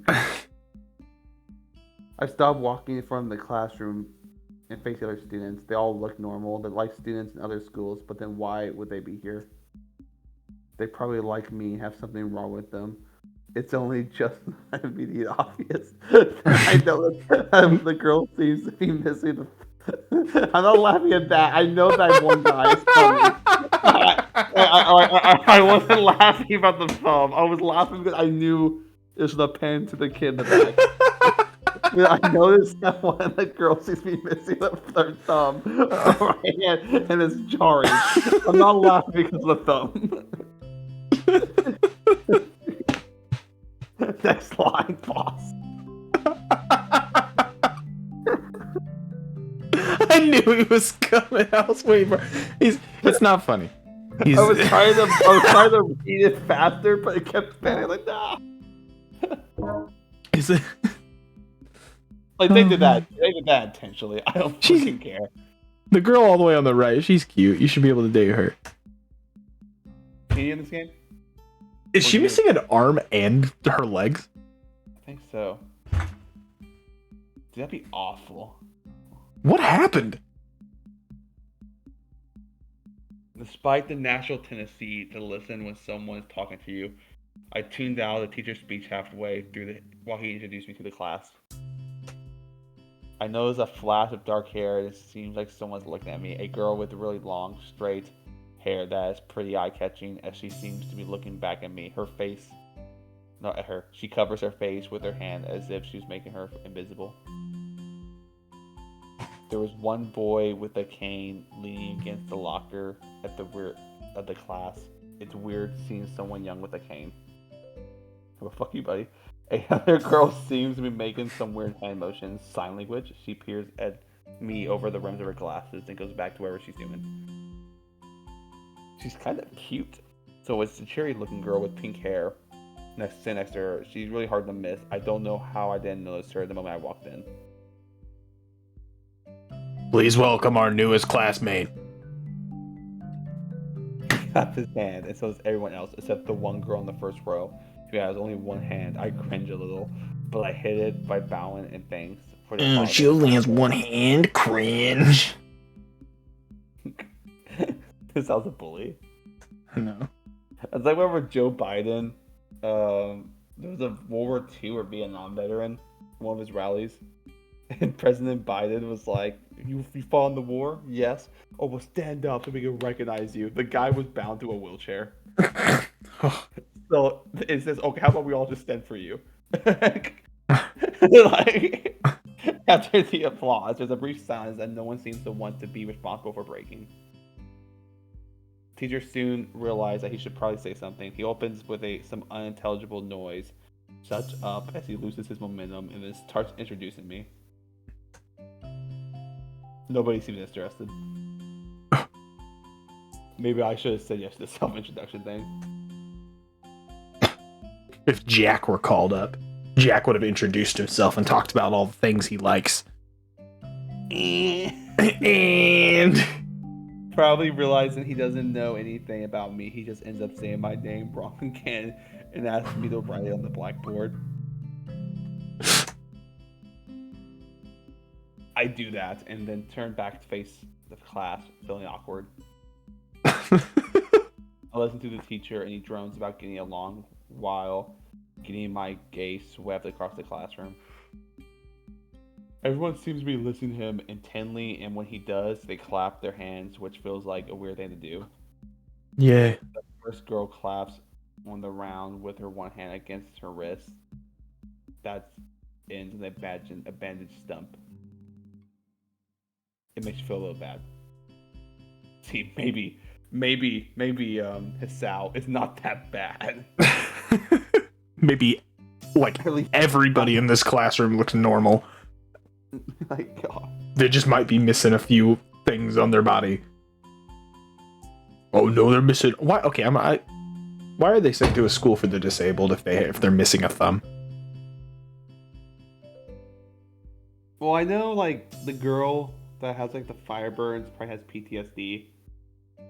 I stopped walking in front of the classroom and face the other students. They all look normal. They're like students in other schools, but then why would they be here? They probably like me and have something wrong with them. It's only just not immediate obvious. I know that the girl seems to be missing the... I'm not laughing at that. I know that one guy is funny. I wasn't laughing about the thumb. I was laughing because I knew it was the pen to the kid in the back. I noticed that one of the girls seems to be missing the third thumb. And it's jarring. I'm not laughing because of the thumb. Next line, boss. I knew he was coming. I was waiting for. It's not funny. I was trying to read it faster, but it kept failing. Like, nah. Is it? Like they did that. They did that intentionally. I don't fucking care. The girl all the way on the right. She's cute. You should be able to date her. Can you in this game? Is she missing an arm and her legs? I think so. Dude, that'd be awful. What happened? Despite the natural tendency to listen when someone is talking to you, I tuned out the teacher's speech halfway through while he introduced me to the class. I noticed a flash of dark hair and it seems like someone's looking at me. A girl with really long, straight hair that is pretty eye-catching as she seems to be looking back at me. Her face... Not at her. She covers her face with her hand as if she was making her invisible. There was one boy with a cane leaning against the locker at the rear of the class. It's weird seeing someone young with a cane. Well, fuck you, buddy. Another girl seems to be making some weird hand motions, sign language. She peers at me over the rims of her glasses and goes back to whatever she's doing. She's kind of cute. So it's a cherry-looking girl with pink hair next to her. She's really hard to miss. I don't know how I didn't notice her the moment I walked in. Please welcome our newest classmate. He clapped his hand, and so does everyone else, except the one girl in the first row, who has only one hand. I cringe a little, but I hid it by bowing and thanks for the Oh, she only has one hand. Cringe. This sounds a bully. No. It's like whenever Joe Biden, there was a World War II or Vietnam veteran, one of his rallies, and President Biden was like, you fought in the war? Yes. Oh, well, stand up so we can recognize you. The guy was bound to a wheelchair. So it says, okay, how about we all just stand for you? Like, after the applause, there's a brief silence and no one seems to want to be responsible for breaking. Teacher soon realized that he should probably say something. He opens with some unintelligible noise, shuts up as he loses his momentum, and then starts introducing me. Nobody seems interested. Maybe I should have said yes to the self-introduction thing. If Jack were called up, Jack would have introduced himself and talked about all the things he likes. And probably realizing he doesn't know anything about me, he just ends up saying my name wrong again and asks me to write it on the blackboard. I do that and then turn back to face the class, feeling awkward. I listen to the teacher and he drones about getting along while getting my gaze swept across the classroom. Everyone seems to be listening to him intently, and when he does, they clap their hands, which feels like a weird thing to do. yeah. The first girl claps on the round with her one hand against her wrist. That ends in a bandaged stump. It makes you feel a little bad. See, maybe Hisao is not that bad. Maybe, like, everybody in this classroom looks normal. Like, God. They just might be missing a few things on their body. Oh no, they're missing. Why? Okay, why are they sent to a school for the disabled if they're missing a thumb? Well, I know like the girl that has like the fire burns probably has PTSD.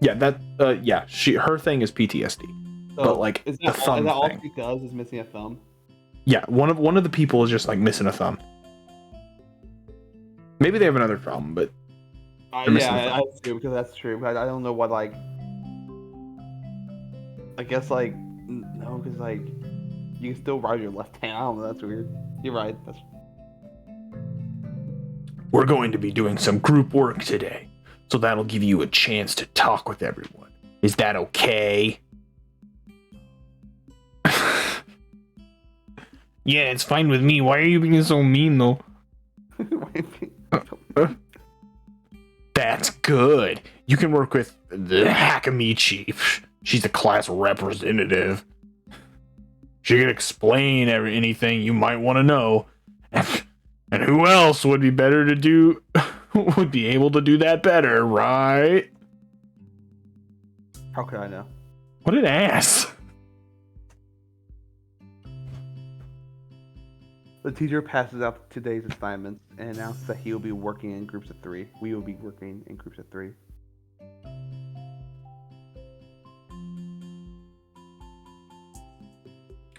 Yeah, her thing is PTSD. So but like is the that all, thumb is that all thing. she does is missing a thumb? Yeah, one of the people is just like missing a thumb. Maybe they have another problem, but I assume because that's true. But I don't know what like. I guess like no, because like you can still ride your left hand. I don't know. That's weird. You're right. That's we're going to be doing some group work today, so that'll give you a chance to talk with everyone. Is that okay? Yeah, it's fine with me. Why are you being so mean, though? That's good. You can work with the Hakamichi. She's the class representative. She can explain anything you might want to know. And who else would be better to do, would be able to do that better, right? How could I know? What an ass. The teacher passes out today's assignments and announces that he will be working in groups of 3. We will be working in groups of 3.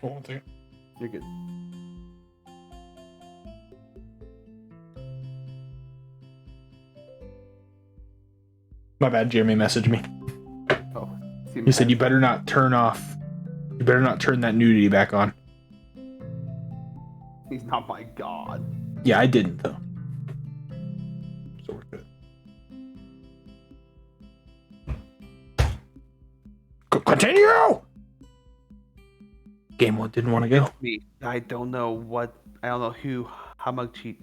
Hold on a second. You're good. My bad, Jeremy messaged me. Oh, He said you better not turn that nudity back on. He's not my god. Yeah, I didn't though. So we're good. Continue! Game one didn't want to go. Me. I don't know who Hakamichi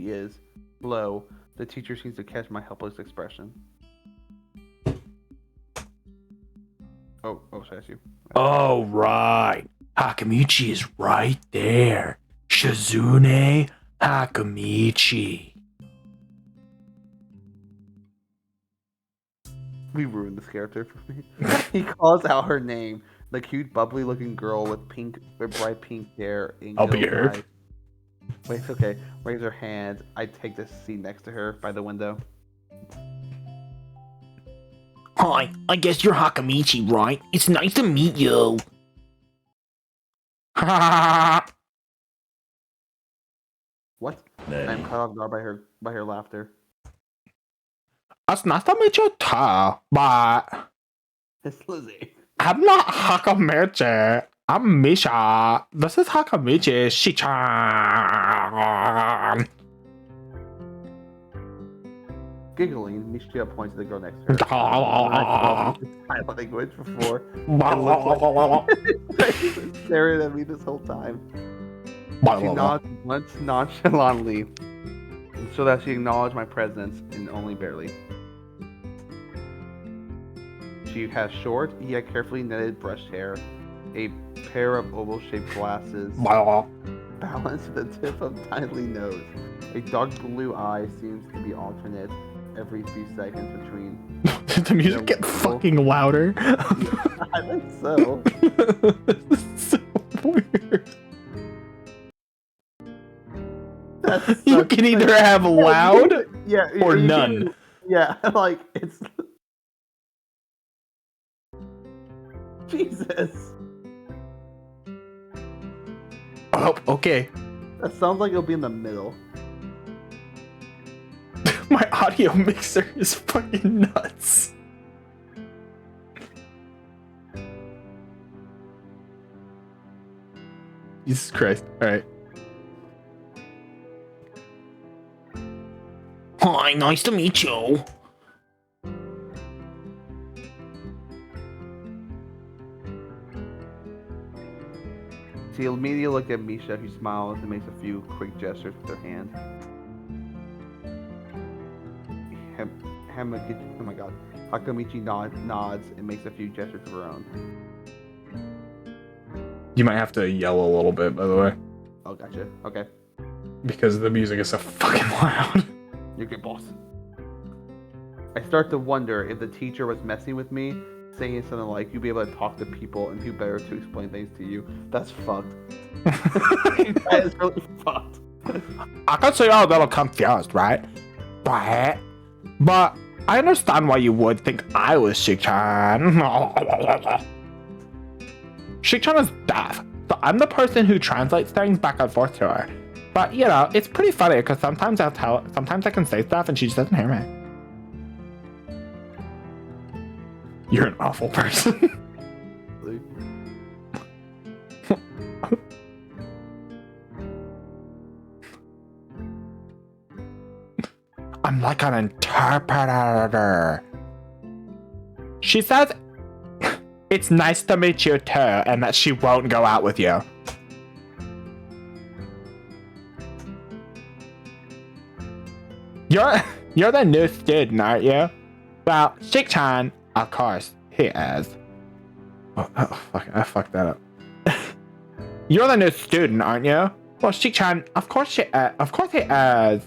is. Low. The teacher seems to catch my helpless expression. Oh, should I ask you? Oh, right. Hakamichi is right there. Shizune Hakamichi. We ruined this character for me. He calls out her name. The cute, bubbly-looking girl with bright pink hair. I'll be her. Wait, it's okay. Raise her hand. I take this seat next to her by the window. Hi, I guess you're Hakamichi, right? It's nice to meet you. What? I'm caught off guard by her laughter. It's nice to meet you too, but It's Lizzie. I'm not Hakamichi. I'm Misha. This is Hakamichi Shichan. Giggling, Misha points to the girl next to her. Sign language before. It looks like she's been staring at me this whole time. She nods once nonchalantly, so that she acknowledged my presence, and only barely. She has short, yet carefully netted brushed hair, a pair of oval-shaped glasses, balanced at the tip of tiny nose. A dark blue eye seems to be alternate every few seconds between. Did the music get fucking louder? I think so. This is so weird. You can either have loud or none. Yeah, like it's. Jesus. Oh, okay. That sounds like it'll be in the middle. My audio mixer is fucking nuts. Jesus Christ. Alright. Hi, nice to meet you. She immediately looked at Misha, who smiles and makes a few quick gestures with her hand. Oh my god. Hakamichi nods and makes a few gestures of her own. You might have to yell a little bit, by the way. Oh, gotcha. Okay. Because the music is so fucking loud. You're good, boss. I start to wonder if the teacher was messing with me, saying something like, you'll be able to talk to people and who better to explain things to you. That's fucked. That is really fucked. I can see you're a little confused, right? But I understand why you would think I was Shik-chan. Shik-chan is deaf, so I'm the person who translates things back and forth to her. But, you know, it's pretty funny because sometimes I can say stuff and she just doesn't hear me. You're an awful person. I'm like an interpreter. She says it's nice to meet you too, and that she won't go out with you. You're the new student, aren't you? Well, Shik-chan, of course, he is. Oh fuck, I fucked that up. You're the new student, aren't you? Well, Shik-chan, of course he is.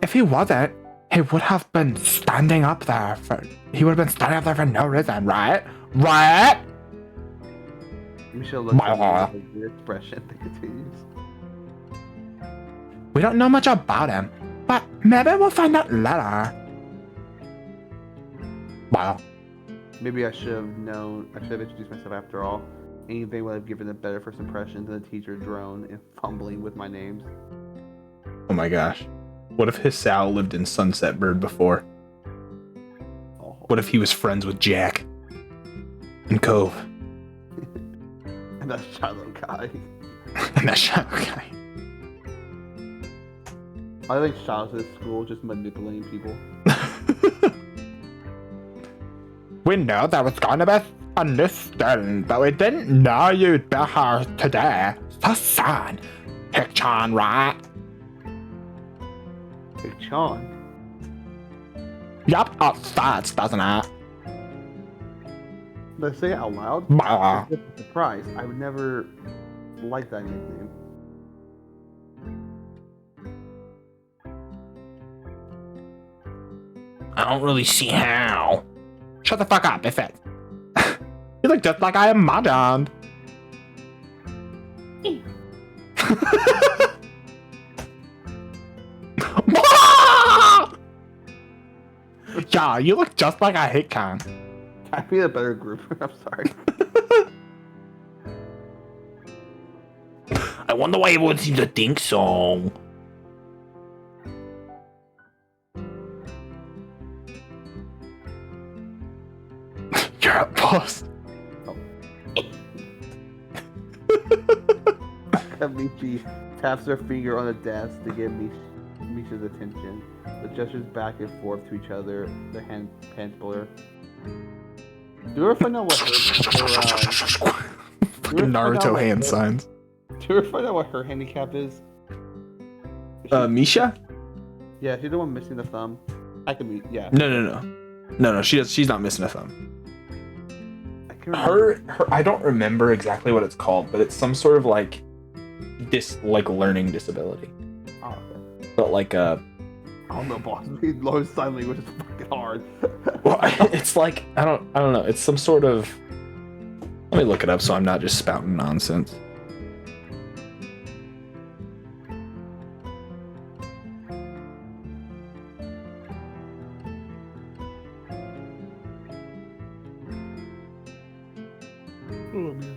If he wasn't, he would have been standing up there for no reason, right? Right? Michelle looks at me with the expression that continues. We don't know much about him, but maybe we'll find out later. Wow. Maybe I should have introduced myself after all. Anything would have given a better first impression than the teacher drone and fumbling with my names. Oh my gosh. What if Hisao lived in Sunset Bird before? Oh. What if he was friends with Jack? And Cove? And that Shiloh guy. And that Shiloh guy. I think Shiloh's at school just manipulating people. We know there was gonna be a new student, but we didn't know you'd be here today. So son, Hick-chan, right? Hick-chan? Yup, it fits, doesn't it? Did I say it out loud? Bah. It's a surprise. I would never like that nickname. I don't really see how. Shut the fuck up, it fits. You look just like I imagined. Yeah, you look just like a Hick-chan. I feel a better group. I'm sorry. I wonder why everyone seems to think so. You're a boss. Michi taps her finger on the desk to get Misha's attention. The gestures back and forth to each other, their hands blur. Do you ever find out what Fucking Naruto hand signs. Do you ever find out what her handicap is? Misha? Yeah, she's the one missing the thumb. I can meet. Yeah. No, she's not missing a thumb. I can remember. Her I don't remember exactly what it's called, but it's some sort of like learning disability. Oh, okay. But like I don't know, boss. Low sign language is fucking hard. well, it's like I don't know. It's some sort of. Let me look it up so I'm not just spouting nonsense. Oh man.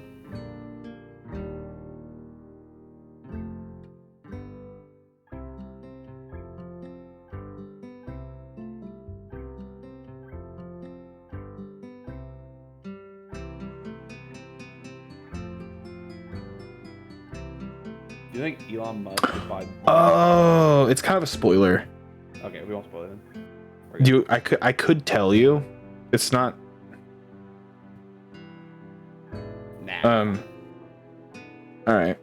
Do you think Elon Musk would buy? Oh, it's kind of a spoiler. Okay, we won't spoil it then. I could tell you. It's not. Nah. All right.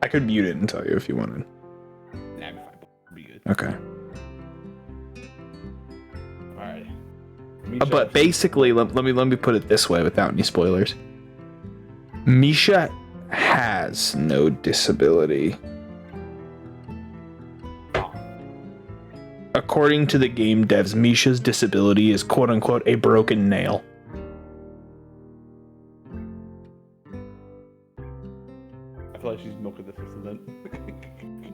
I could mute it and tell you if you wanted. Nah, be fine. Be good. Okay. All right. But basically, let me put it this way without any spoilers. Misha has no disability. According to the game devs, Misha's disability is quote unquote a broken nail. I feel like she's milking the system then.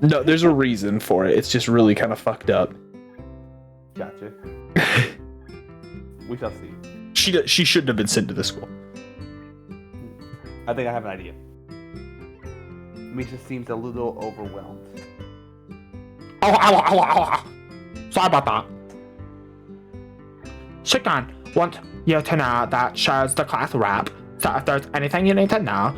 No, there's a reason for it. It's just really kind of fucked up. Gotcha. We shall see. She shouldn't have been sent to this school. I think I have an idea. Misha seems a little overwhelmed. Oh. Sorry about that. Shikan want you to know that she's the class rep, so if there's anything you need to know,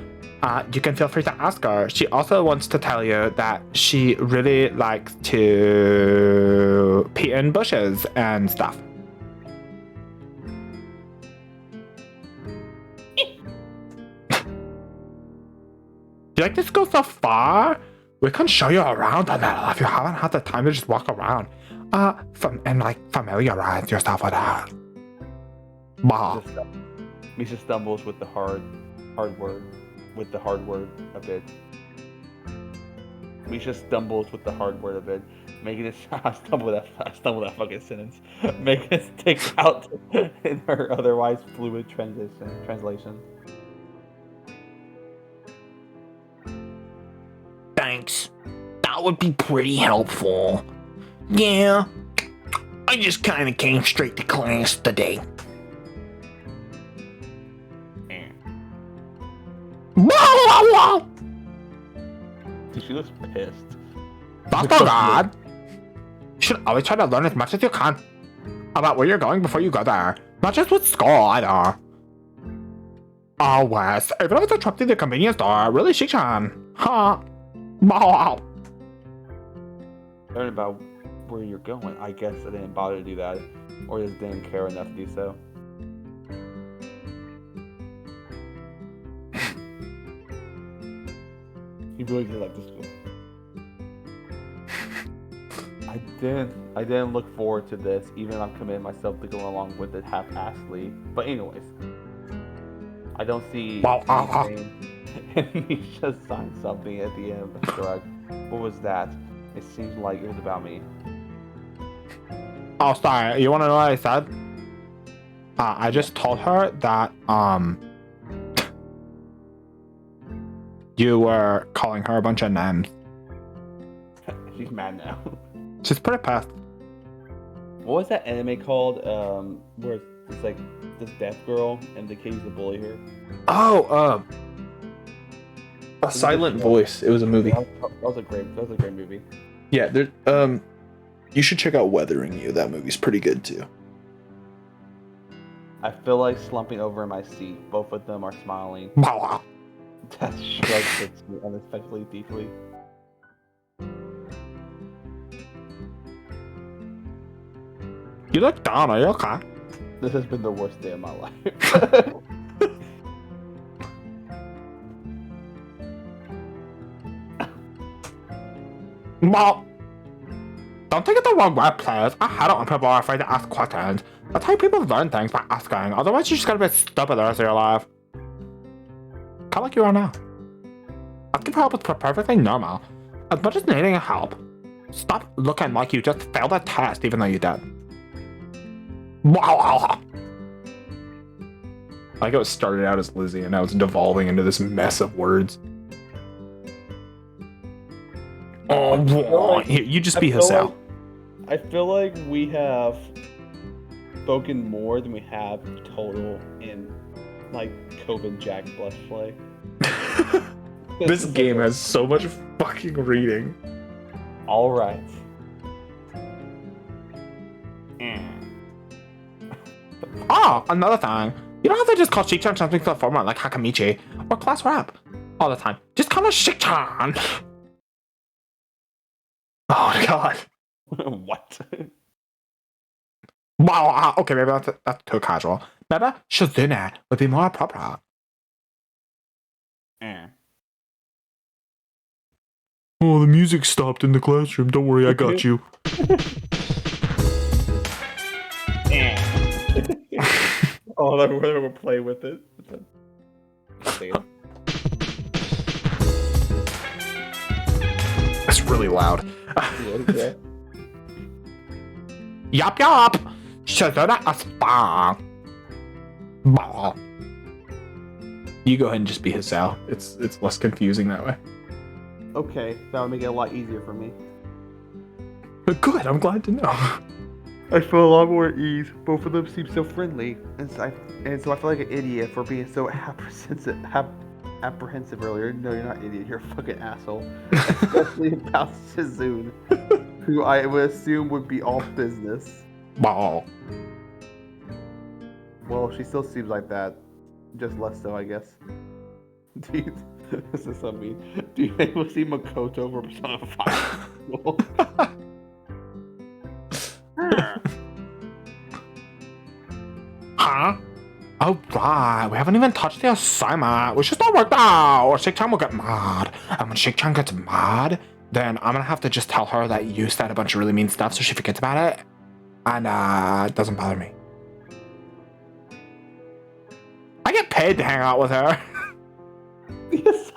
you can feel free to ask her. She also wants to tell you that she really likes to pee in bushes and stuff. You like this go so far? We can show you around a little if you haven't had the time to just walk around. Familiarize yourself with that. Bah. Misha stumbles with the hard word a bit. Misha stumbles with the hard word a bit, making it. I stumbled that fucking sentence, making it stick out in her otherwise fluid translation. Thanks. That would be pretty helpful. Yeah, I just kind of came straight to class today. She looks pissed. That's so bad. You should always try to learn as much as you can about where you're going before you go there. Not just with school either. Oh, Wes, even if it's a trip to the convenience store, really Shik-chan. Huh? Wow. Learn about where you're going. I guess I didn't bother to do that, or just didn't care enough to do so. He really did like this school. I didn't look forward to this, even if I'm committing myself to go along with it half-assedly. But anyways, I don't see anything. And he just signed something at the end of the drug. What was that? It seems like it was about me. Oh, sorry. You want to know what I said? I just told her that you were calling her a bunch of names. She's mad now. She's pretty pissed. What was that anime called? Where it's like this deaf girl and the kid used to bully her. Oh, A Silent Voice. It was a movie. That was a great movie. Yeah, there. You should check out Weathering You. That movie's pretty good too. I feel like slumping over in my seat. Both of them are smiling. Wow. That shrug hits me unexpectedly deeply. You look down. Are you okay? This has been the worst day of my life. Well, don't take it the wrong way, players. I hate it when people are afraid to ask questions. That's how people learn things by asking. Otherwise, you're just gonna be stupid the rest of your life. Kind of like you are now. Asking for help is perfectly normal. As much as needing help, stop looking like you just failed a test even though you did. Wow. I like how it started out as Lizzie and now it's devolving into this mess of words. Oh, boy. Here, you just be Hisao. I feel like we have spoken more than we have total in like Coven Jack Blush Play. This game has so much fucking reading. All right. Oh, another thing. You don't have to just call Shik-chan something so formal like Hakamichi or class rap all the time. Just call her Shik-chan. Oh god. What? Wow. Okay, maybe that's too casual. Maybe Shizune would be more appropriate. Oh, the music stopped in the classroom. Don't worry, I got you. Oh, we're gonna play with it. That's really loud. Yup. Shizune is fine. Bah. You go ahead and just be Hisao. It's less confusing that way. Okay, that would make it a lot easier for me. Good, I'm glad to know. I feel a lot more at ease. Both of them seem so friendly, and so I feel like an idiot for being so apprehensive earlier. No, you're not an idiot. You're a fucking asshole. Especially about Shizoon, who I would assume would be all business. Wow. Well, she still seems like that, just less so, I guess. Dude, this is so mean. Do you think we'll see Makoto over Persona 5? Huh? Oh, right. We haven't even touched the assignment. We should start work now, or Shik-chan will get mad. And when Shik-chan gets mad, then I'm gonna have to just tell her that you said a bunch of really mean stuff so she forgets about it. And, it doesn't bother me. I get paid to hang out with her. Yes,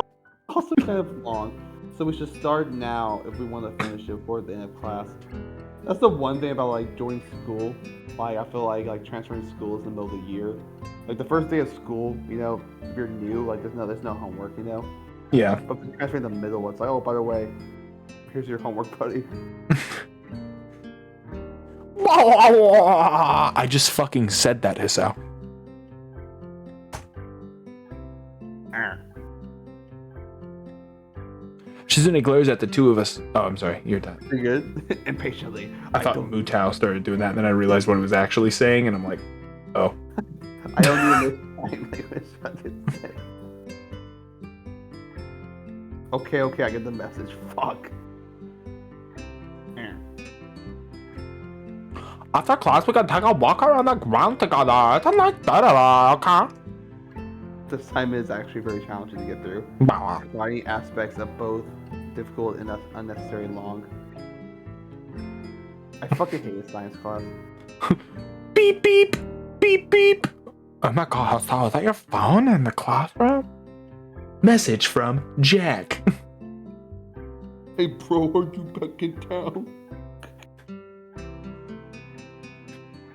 also kind of long. So we should start now if we want to finish it before the end of class. That's the one thing about like joining school. Like I feel like transferring schools in the middle of the year. Like the first day of school, you know, if you're new, like there's no homework, you know. Yeah. But if you're transferring in the middle, it's like, oh, by the way, here's your homework, buddy. I just fucking said that, Hisao. Shizune glares at the two of us. Oh, I'm sorry. You're done. You're good. Impatiently. I thought Mutao started doing that, and then I realized what it was actually saying, and I'm like, oh. I don't even know language. What did it say? Okay, I get the message. Fuck. After class, we can take a walk around the ground together. It's a nice day, okay? This assignment is actually very challenging to get through. Wow. Combining aspects of both difficult and unnecessary long. I fucking hate this science class. Beep, beep, beep, beep. Oh my god, Hisao, is that your phone in the classroom? Message from Jack. Hey bro, are you back in town?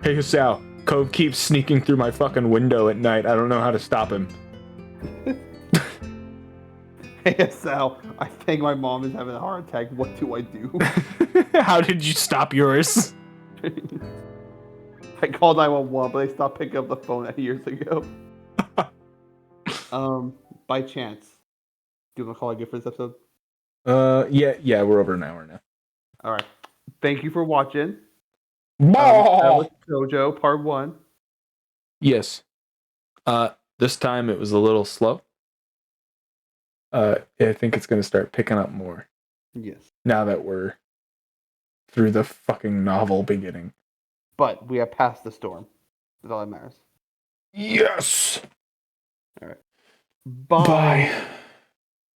Hey, Hisao, Cove keeps sneaking through my fucking window at night. I don't know how to stop him. Hey Sal, I think my mom is having a heart attack. What do I do? How did you stop yours? I called 911, but they stopped picking up the phone years ago. By chance, do you want to call it good for this episode? Yeah, we're over an hour now. All right. Thank you for watching. Ball! Shoujo Part 1. Yes. This time it was a little slow. I think it's going to start picking up more Yes. now that we're through the fucking novel beginning. But we have passed the storm. That's all that matters. Yes! All right. Bye.